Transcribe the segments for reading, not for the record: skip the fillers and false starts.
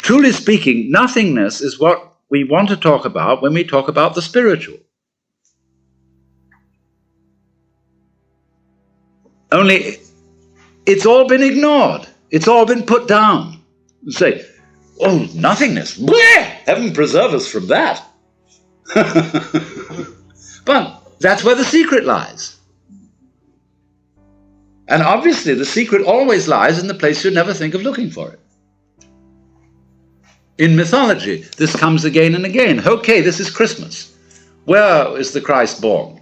truly speaking, nothingness is what we want to talk about when we talk about the spiritual. Only it's all been ignored. It's all been put down. You say, oh, nothingness. Bleh! Heaven preserve us from that. But that's where the secret lies. And obviously the secret always lies in the place you never think of looking for it. In mythology, this comes again and again. Okay, this is Christmas. Where is the Christ born?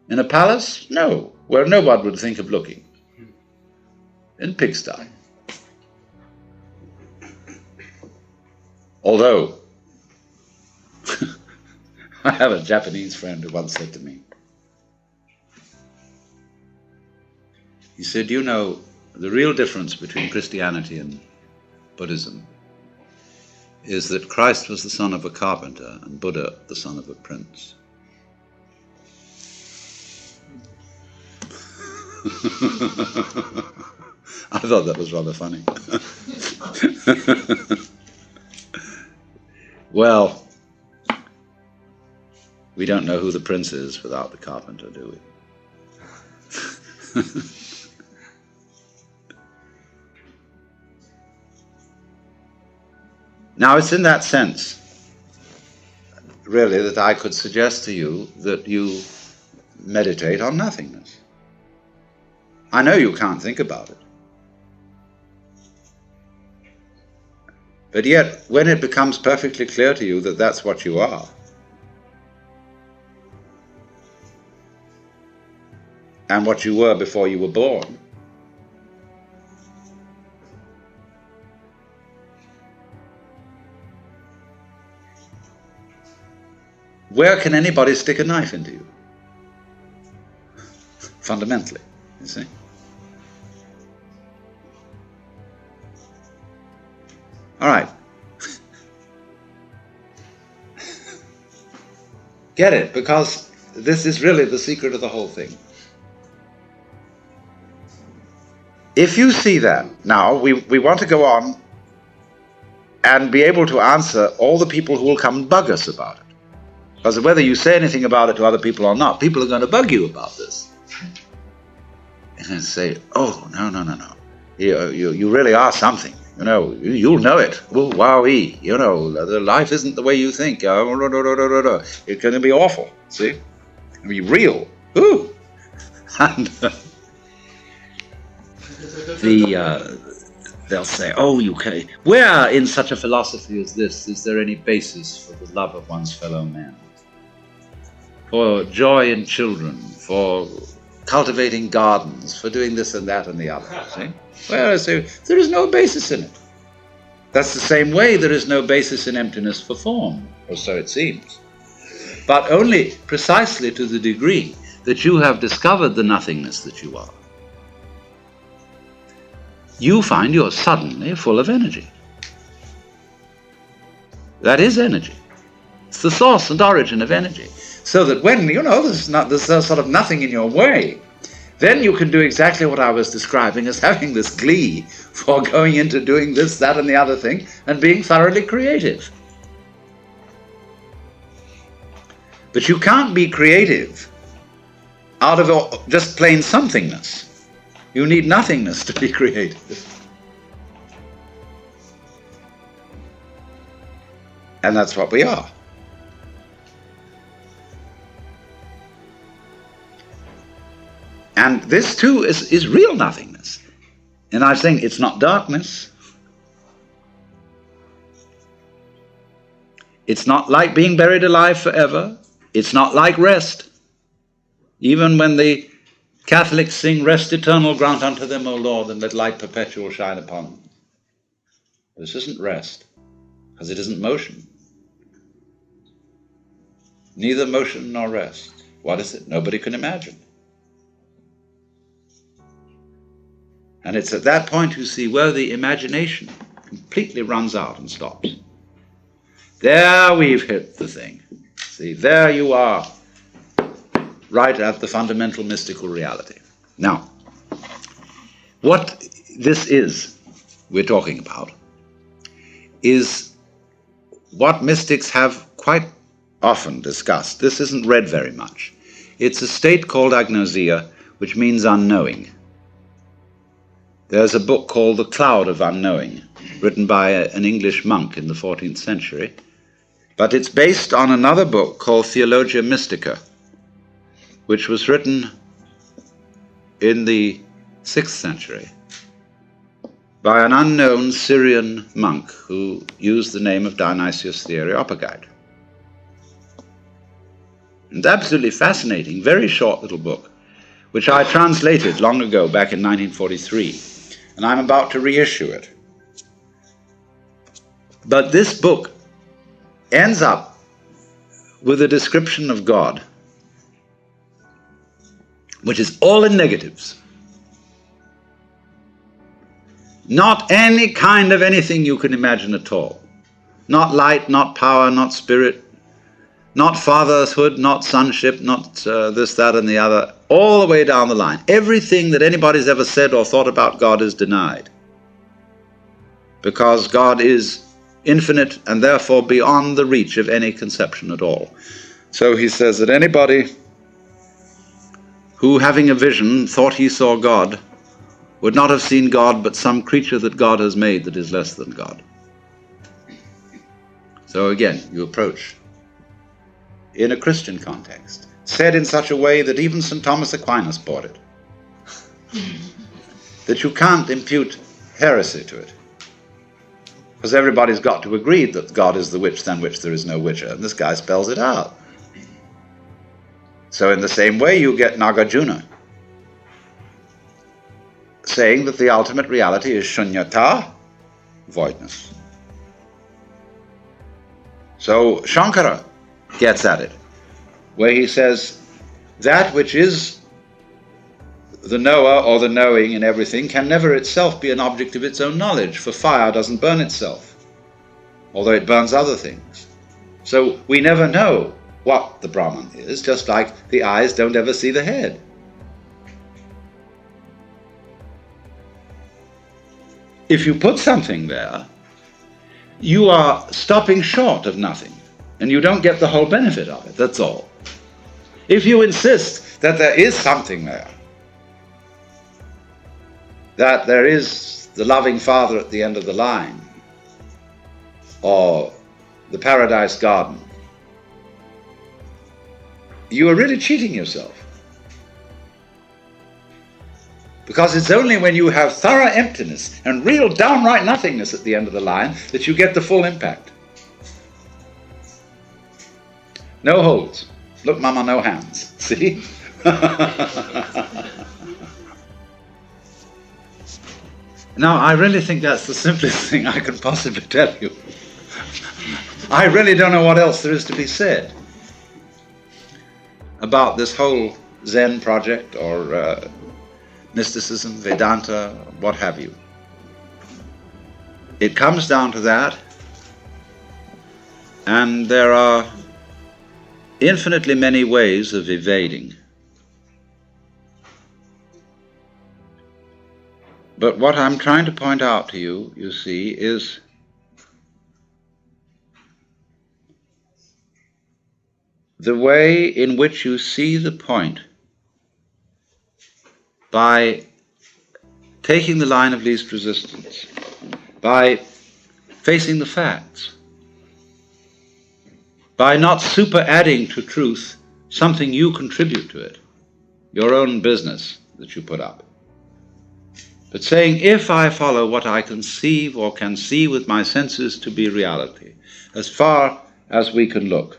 In a palace? No, where nobody would think of looking. In pigsty. Although, I have a Japanese friend who once said to me, he said, you know, the real difference between Christianity and Buddhism is that Christ was the son of a carpenter and Buddha the son of a prince. I thought that was rather funny. Well, we don't know who the prince is without the carpenter, do we? Now, it's in that sense, really, that I could suggest to you that you meditate on nothingness. I know you can't think about it. But yet, when it becomes perfectly clear to you that that's what you are, and what you were before you were born, where can anybody stick a knife into you? Fundamentally, you see. All right. Get it, because this is really the secret of the whole thing. If you see that, now we want to go on and be able to answer all the people who will come and bug us about it. Because whether you say anything about it to other people or not, people are going to bug you about this. And say, oh, no. You really are something. You know, you'll know it. Oh, wowee. You know, the life isn't the way you think. It's going to be awful. See? It's going to be real. Ooh. And they'll say, oh, you can. Where in such a philosophy as this is there any basis for the love of one's fellow man? For joy in children, for cultivating gardens, for doing this and that and the other. See? Well, I say, there is no basis in it. That's the same way there is no basis in emptiness for form, or so it seems. But only precisely to the degree that you have discovered the nothingness that you are, you find you're suddenly full of energy. That is energy. It's the source and origin of energy. So that when, you know, there's sort of nothing in your way, then you can do exactly what I was describing as having this glee for going into doing this, that, and the other thing, and being thoroughly creative. But you can't be creative out of just plain somethingness. You need nothingness to be creative. And that's what we are. And this too is real nothingness. And I'm saying it's not darkness. It's not like being buried alive forever. It's not like rest. Even when the Catholics sing, rest eternal grant unto them, O Lord, and let light perpetual shine upon them. This isn't rest, because it isn't motion. Neither motion nor rest. What is it? Nobody can imagine. And it's at that point, you see, where the imagination completely runs out and stops. There we've hit the thing. See, there you are, right at the fundamental mystical reality. Now, what this is we're talking about is what mystics have quite often discussed. This isn't read very much. It's a state called agnosia, which means unknowing. There's a book called The Cloud of Unknowing, written by an English monk in the 14th century, but it's based on another book called Theologia Mystica, which was written in the 6th century by an unknown Syrian monk who used the name of Dionysius the Areopagite. It's absolutely fascinating, very short little book, which I translated long ago, back in 1943, and I'm about to reissue it. But this book ends up with a description of God, which is all in negatives. Not any kind of anything you can imagine at all. Not light, not power, not spirit, not fatherhood, not sonship, not this, that, and the other, all the way down the line. Everything that anybody's ever said or thought about God is denied, because God is infinite and therefore beyond the reach of any conception at all. So he says that anybody who, having a vision, thought he saw God, would not have seen God, but some creature that God has made that is less than God. So again, you approach in a Christian context, said in such a way that even St. Thomas Aquinas bought it, that you can't impute heresy to it, because everybody's got to agree that God is the which than which there is no whicher, and this guy spells it out. So in the same way, you get Nagarjuna saying that the ultimate reality is shunyata, voidness. So Shankara gets at it, where he says that which is the knower or the knowing in everything can never itself be an object of its own knowledge, for fire doesn't burn itself, although it burns other things. So we never know what the Brahman is, just like the eyes don't ever see the head. If you put something there, you are stopping short of nothing, and you don't get the whole benefit of it, that's all. If you insist that there is something there, that there is the loving Father at the end of the line, or the paradise garden, you are really cheating yourself. Because it's only when you have thorough emptiness and real downright nothingness at the end of the line that you get the full impact. No holes. Look, Mama, no hands. See? Now, I really think that's the simplest thing I can possibly tell you. I really don't know what else there is to be said about this whole Zen project or mysticism, Vedanta, what have you. It comes down to that, and there are infinitely many ways of evading. But what I'm trying to point out to you, you see, is the way in which you see the point by taking the line of least resistance, by facing the facts, by not super-adding to truth something you contribute to it, your own business that you put up, but saying, if I follow what I conceive or can see with my senses to be reality, as far as we can look,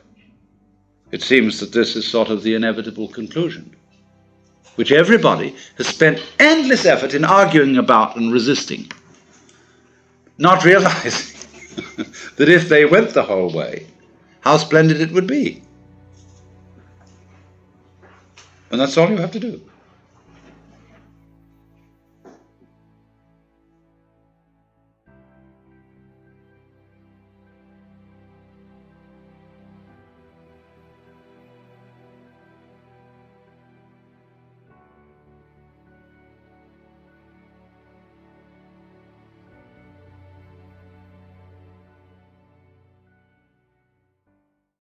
it seems that this is sort of the inevitable conclusion, which everybody has spent endless effort in arguing about and resisting, not realizing that if they went the whole way, how splendid it would be. And that's all you have to do.